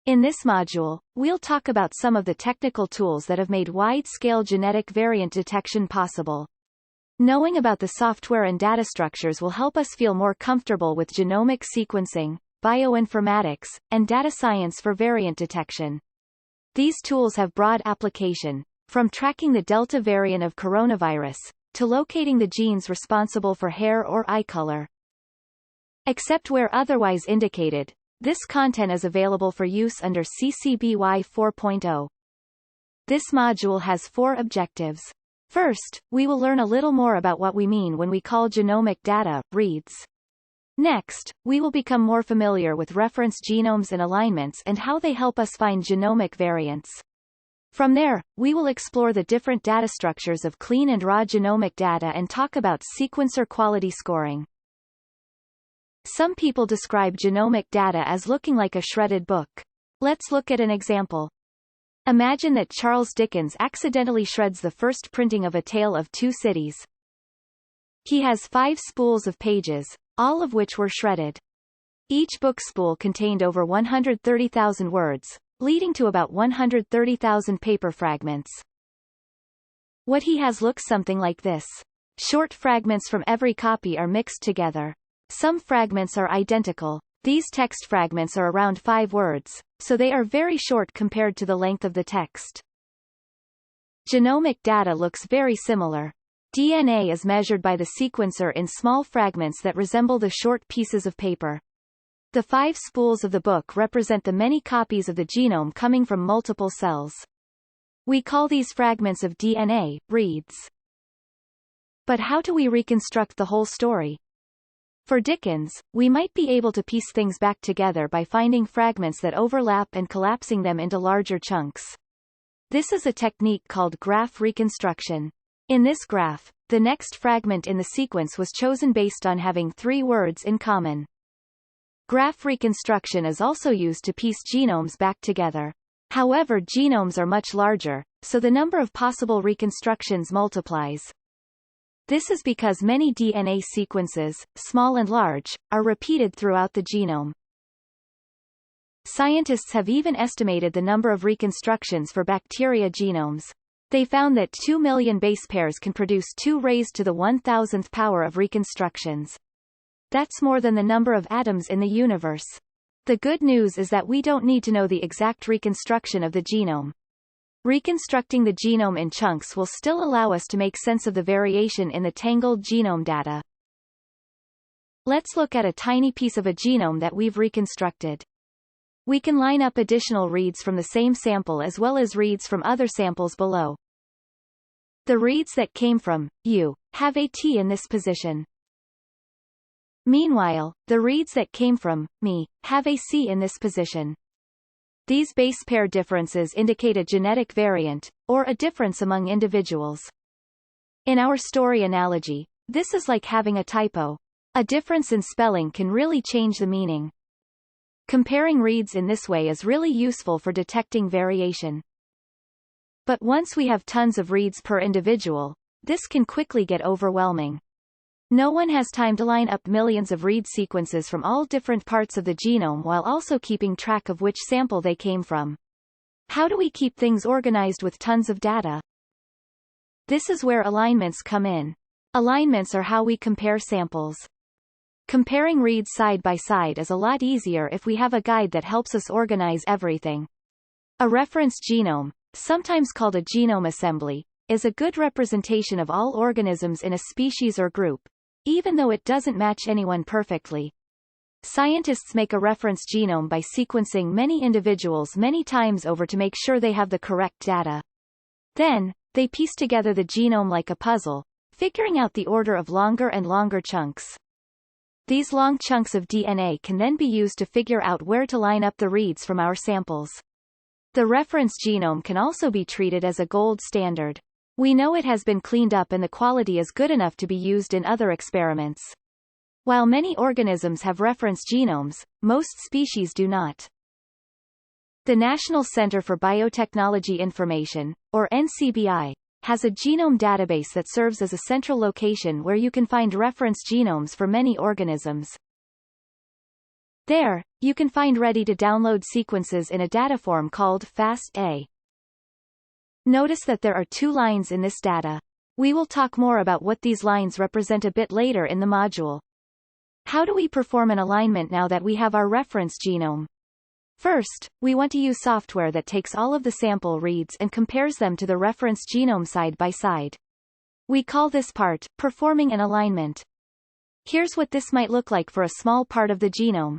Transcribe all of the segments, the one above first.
In this module, we'll talk about some of the technical tools that have made wide-scale genetic variant detection possible. Knowing about the software and data structures will help us feel more comfortable with genomic sequencing, bioinformatics, and data science for variant detection. These tools have broad application, from tracking the Delta variant of coronavirus, to locating the genes responsible for hair or eye color. Except where otherwise indicated, this content is available for use under CC BY 4.0. This module has 4 objectives. First, we will learn a little more about what we mean when we call genomic data reads. Next, we will become more familiar with reference genomes and alignments and how they help us find genomic variants. From there, we will explore the different data structures of clean and raw genomic data and talk about sequencer quality scoring. Some people describe genomic data as looking like a shredded book. Let's look at an example. Imagine that Charles Dickens accidentally shreds the first printing of A Tale of Two Cities. He has 5 spools of pages, all of which were shredded. Each book spool contained over 130,000 words, leading to about 130,000 paper fragments. What he has looks something like this. Short fragments from every copy are mixed together. Some fragments are identical. These text fragments are around 5 words, so they are very short compared to the length of the text. Genomic data looks very similar. DNA is measured by the sequencer in small fragments that resemble the short pieces of paper. The 5 spools of the book represent the many copies of the genome coming from multiple cells. We call these fragments of DNA reads. But how do we reconstruct the whole story? For Dickens, we might be able to piece things back together by finding fragments that overlap and collapsing them into larger chunks. This is a technique called graph reconstruction. In this graph, the next fragment in the sequence was chosen based on having 3 words in common. Graph reconstruction is also used to piece genomes back together. However, genomes are much larger, so the number of possible reconstructions multiplies. This is because many DNA sequences, small and large, are repeated throughout the genome. Scientists have even estimated the number of reconstructions for bacteria genomes. They found that 2 million base pairs can produce 2 raised to the 1,000th power of reconstructions. That's more than the number of atoms in the universe. The good news is that we don't need to know the exact reconstruction of the genome. Reconstructing the genome in chunks will still allow us to make sense of the variation in the tangled genome data. Let's look at a tiny piece of a genome that we've reconstructed. We can line up additional reads from the same sample as well as reads from other samples below. The reads that came from U have a T in this position. Meanwhile, the reads that came from me have a C in this position. These base pair differences indicate a genetic variant, or a difference among individuals. In our story analogy, this is like having a typo. A difference in spelling can really change the meaning. Comparing reads in this way is really useful for detecting variation. But once we have tons of reads per individual, this can quickly get overwhelming. No one has time to line up millions of read sequences from all different parts of the genome while also keeping track of which sample they came from. How do we keep things organized with tons of data? This is where alignments come in. Alignments are how we compare samples. Comparing reads side by side is a lot easier if we have a guide that helps us organize everything. A reference genome, sometimes called a genome assembly, is a good representation of all organisms in a species or group, even though it doesn't match anyone perfectly. Scientists make a reference genome by sequencing many individuals many times over to make sure they have the correct data. Then, they piece together the genome like a puzzle, figuring out the order of longer and longer chunks. These long chunks of DNA can then be used to figure out where to line up the reads from our samples. The reference genome can also be treated as a gold standard. We know it has been cleaned up and the quality is good enough to be used in other experiments. While many organisms have reference genomes, most species do not. The National Center for Biotechnology Information, or NCBI, has a genome database that serves as a central location where you can find reference genomes for many organisms. There, you can find ready-to-download sequences in a data form called FASTA. Notice that there are 2 lines in this data. We will talk more about what these lines represent a bit later in the module. How do we perform an alignment now that we have our reference genome? First, we want to use software that takes all of the sample reads and compares them to the reference genome side by side. We call this part performing an alignment. Here's what this might look like for a small part of the genome.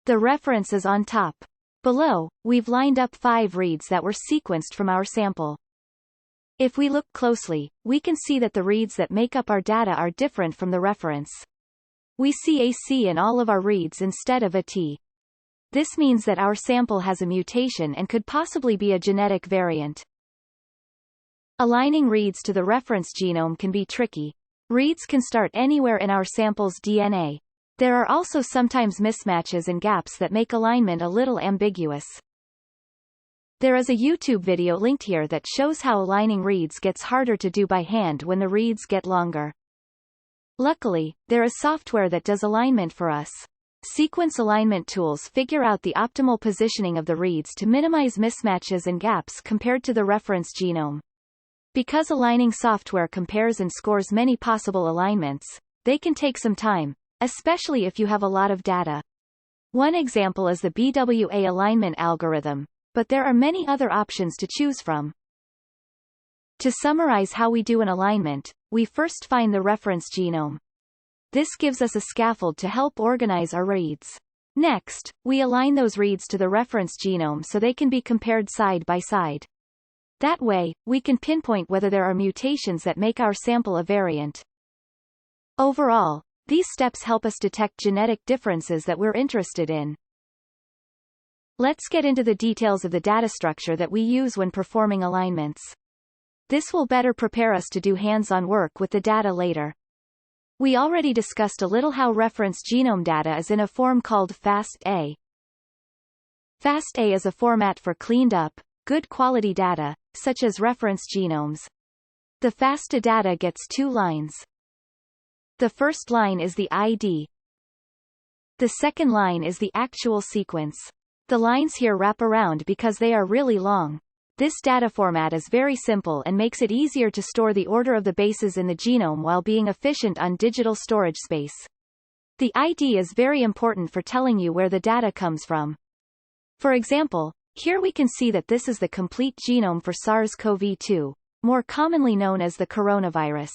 The reference is on top. Below, we've lined up 5 reads that were sequenced from our sample. If we look closely, we can see that the reads that make up our data are different from the reference. We see a C in all of our reads instead of a T. This means that our sample has a mutation and could possibly be a genetic variant. Aligning reads to the reference genome can be tricky. Reads can start anywhere in our sample's DNA. There are also sometimes mismatches and gaps that make alignment a little ambiguous. There is a YouTube video linked here that shows how aligning reads gets harder to do by hand when the reads get longer. Luckily, there is software that does alignment for us. Sequence alignment tools figure out the optimal positioning of the reads to minimize mismatches and gaps compared to the reference genome. Because aligning software compares and scores many possible alignments, they can take some time, especially if you have a lot of data. One example is the BWA alignment algorithm, but there are many other options to choose from. To summarize how we do an alignment, we first find the reference genome. This gives us a scaffold to help organize our reads. Next, we align those reads to the reference genome so they can be compared side by side. That way, we can pinpoint whether there are mutations that make our sample a variant. Overall, these steps help us detect genetic differences that we're interested in. Let's get into the details of the data structure that we use when performing alignments. This will better prepare us to do hands-on work with the data later. We already discussed a little how reference genome data is in a form called FASTA. FASTA is a format for cleaned up, good quality data, such as reference genomes. The FASTA data gets 2 lines. The first line is the ID. The second line is the actual sequence. The lines here wrap around because they are really long. This data format is very simple and makes it easier to store the order of the bases in the genome while being efficient on digital storage space. The ID is very important for telling you where the data comes from. For example, here we can see that this is the complete genome for SARS-CoV-2, more commonly known as the coronavirus.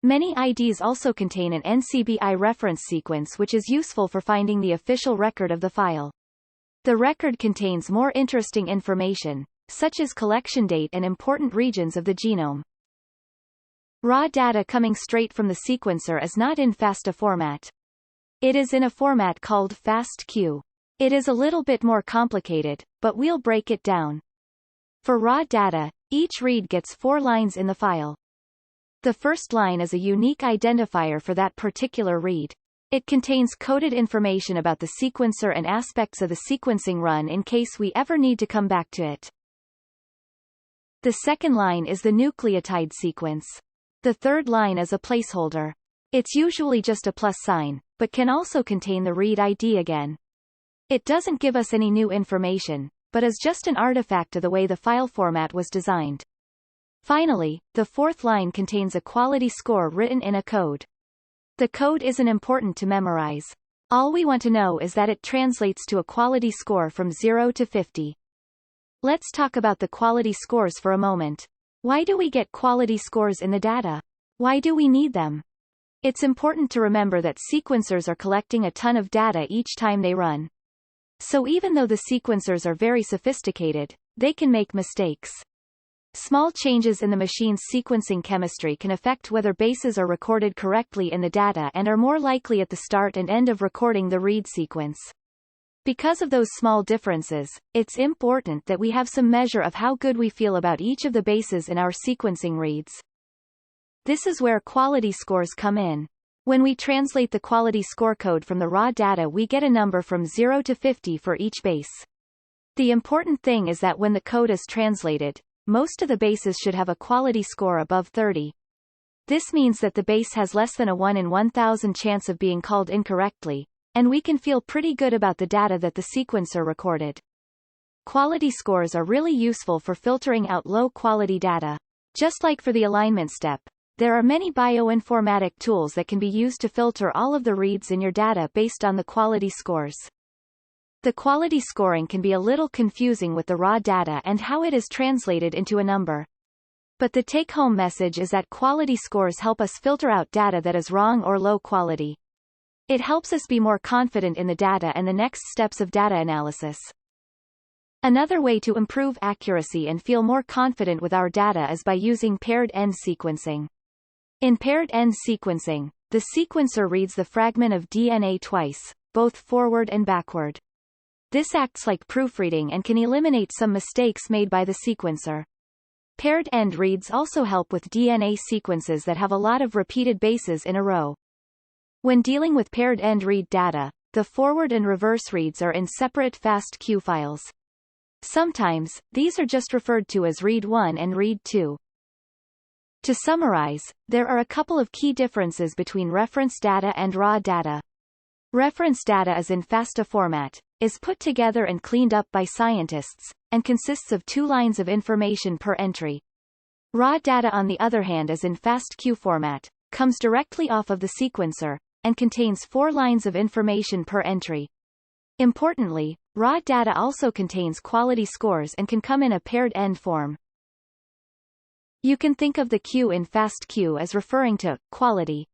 Many IDs also contain an NCBI reference sequence which is useful for finding the official record of the file. The record contains more interesting information, such as collection date and important regions of the genome. Raw data coming straight from the sequencer is not in FASTA format. It is in a format called FASTQ. It is a little bit more complicated, but we'll break it down. For raw data, each read gets 4 lines in the file. The first line is a unique identifier for that particular read. It contains coded information about the sequencer and aspects of the sequencing run in case we ever need to come back to it. The second line is the nucleotide sequence. The third line is a placeholder. It's usually just a plus sign, but can also contain the read ID again. It doesn't give us any new information, but is just an artifact of the way the file format was designed. Finally, the fourth line contains a quality score written in a code. The code isn't important to memorize. All we want to know is that it translates to a quality score from 0 to 50. Let's talk about the quality scores for a moment. Why do we get quality scores in the data? Why do we need them? It's important to remember that sequencers are collecting a ton of data each time they run. So even though the sequencers are very sophisticated, they can make mistakes. Small changes in the machine's sequencing chemistry can affect whether bases are recorded correctly in the data and are more likely at the start and end of recording the read sequence. Because of those small differences, it's important that we have some measure of how good we feel about each of the bases in our sequencing reads. This is where quality scores come in. When we translate the quality score code from the raw data, we get a number from 0 to 50 for each base. The important thing is that when the code is translated, most of the bases should have a quality score above 30. This means that the base has less than a 1 in 1,000 chance of being called incorrectly, and we can feel pretty good about the data that the sequencer recorded. Quality scores are really useful for filtering out low-quality data. Just like for the alignment step, there are many bioinformatic tools that can be used to filter all of the reads in your data based on the quality scores. The quality scoring can be a little confusing with the raw data and how it is translated into a number. But the take-home message is that quality scores help us filter out data that is wrong or low quality. It helps us be more confident in the data and the next steps of data analysis. Another way to improve accuracy and feel more confident with our data is by using paired-end sequencing. In paired-end sequencing, the sequencer reads the fragment of DNA twice, both forward and backward. This acts like proofreading and can eliminate some mistakes made by the sequencer. Paired-end reads also help with DNA sequences that have a lot of repeated bases in a row. When dealing with paired-end read data, the forward and reverse reads are in separate FASTQ files. Sometimes, these are just referred to as read 1 and read 2. To summarize, there are a couple of key differences between reference data and raw data. Reference data is in FASTA format, is put together and cleaned up by scientists, and consists of 2 lines of information per entry. Raw data on the other hand is in FASTQ format, comes directly off of the sequencer, and contains 4 lines of information per entry. Importantly, raw data also contains quality scores and can come in a paired-end form. You can think of the Q in FASTQ as referring to quality.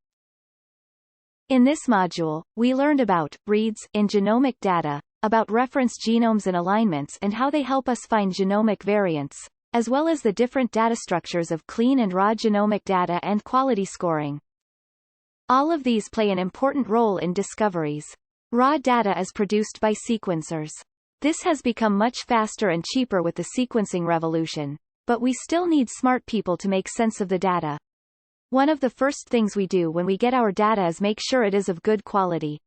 In this module, we learned about reads in genomic data, about reference genomes and alignments and how they help us find genomic variants, as well as the different data structures of clean and raw genomic data and quality scoring. All of these play an important role in discoveries. Raw data is produced by sequencers. This has become much faster and cheaper with the sequencing revolution, but we still need smart people to make sense of the data. One of the first things we do when we get our data is make sure it is of good quality.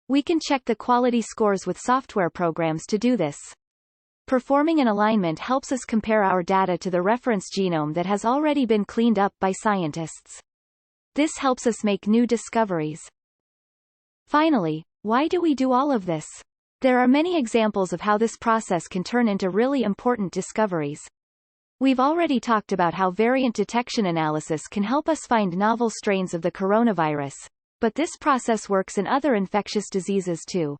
We can check the quality scores with software programs to do this. Performing an alignment helps us compare our data to the reference genome that has already been cleaned up by scientists. This helps us make new discoveries. Finally, why do we do all of this? There are many examples of how this process can turn into really important discoveries. We've already talked about how variant detection analysis can help us find novel strains of the coronavirus, but this process works in other infectious diseases too.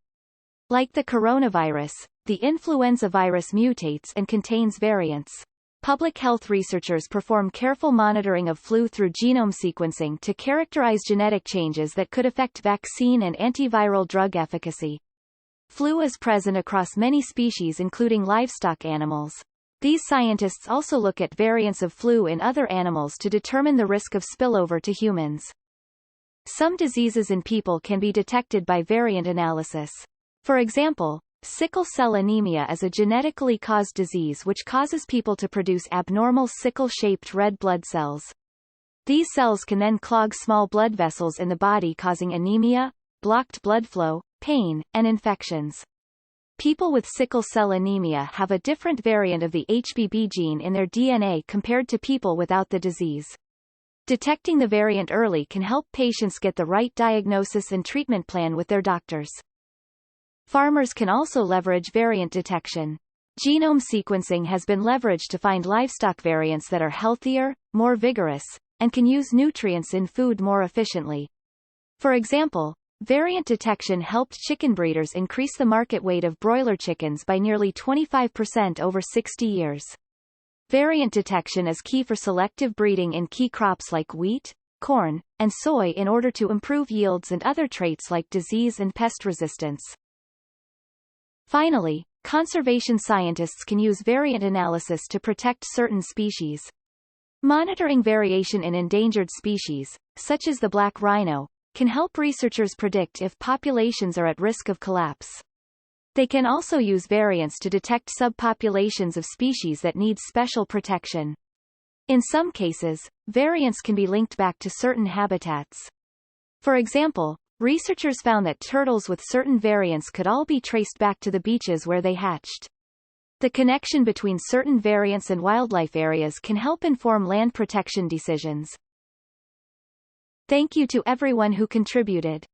Like the coronavirus, the influenza virus mutates and contains variants. Public health researchers perform careful monitoring of flu through genome sequencing to characterize genetic changes that could affect vaccine and antiviral drug efficacy. Flu is present across many species including livestock animals. These scientists also look at variants of flu in other animals to determine the risk of spillover to humans. Some diseases in people can be detected by variant analysis. For example, sickle cell anemia is a genetically caused disease which causes people to produce abnormal sickle-shaped red blood cells. These cells can then clog small blood vessels in the body, causing anemia, blocked blood flow, pain, and infections. People with sickle cell anemia have a different variant of the HBB gene in their DNA compared to people without the disease. Detecting the variant early can help patients get the right diagnosis and treatment plan with their doctors. Farmers can also leverage variant detection. Genome sequencing has been leveraged to find livestock variants that are healthier, more vigorous, and can use nutrients in food more efficiently. For example, variant detection helped chicken breeders increase the market weight of broiler chickens by nearly 25% over 60 years. Variant detection is key for selective breeding in key crops like wheat, corn, and soy in order to improve yields and other traits like disease and pest resistance. Finally, conservation scientists can use variant analysis to protect certain species. Monitoring variation in endangered species, such as the black rhino, can help researchers predict if populations are at risk of collapse. They can also use variants to detect subpopulations of species that need special protection. In some cases, variants can be linked back to certain habitats. For example, researchers found that turtles with certain variants could all be traced back to the beaches where they hatched. The connection between certain variants and wildlife areas can help inform land protection decisions. Thank you to everyone who contributed.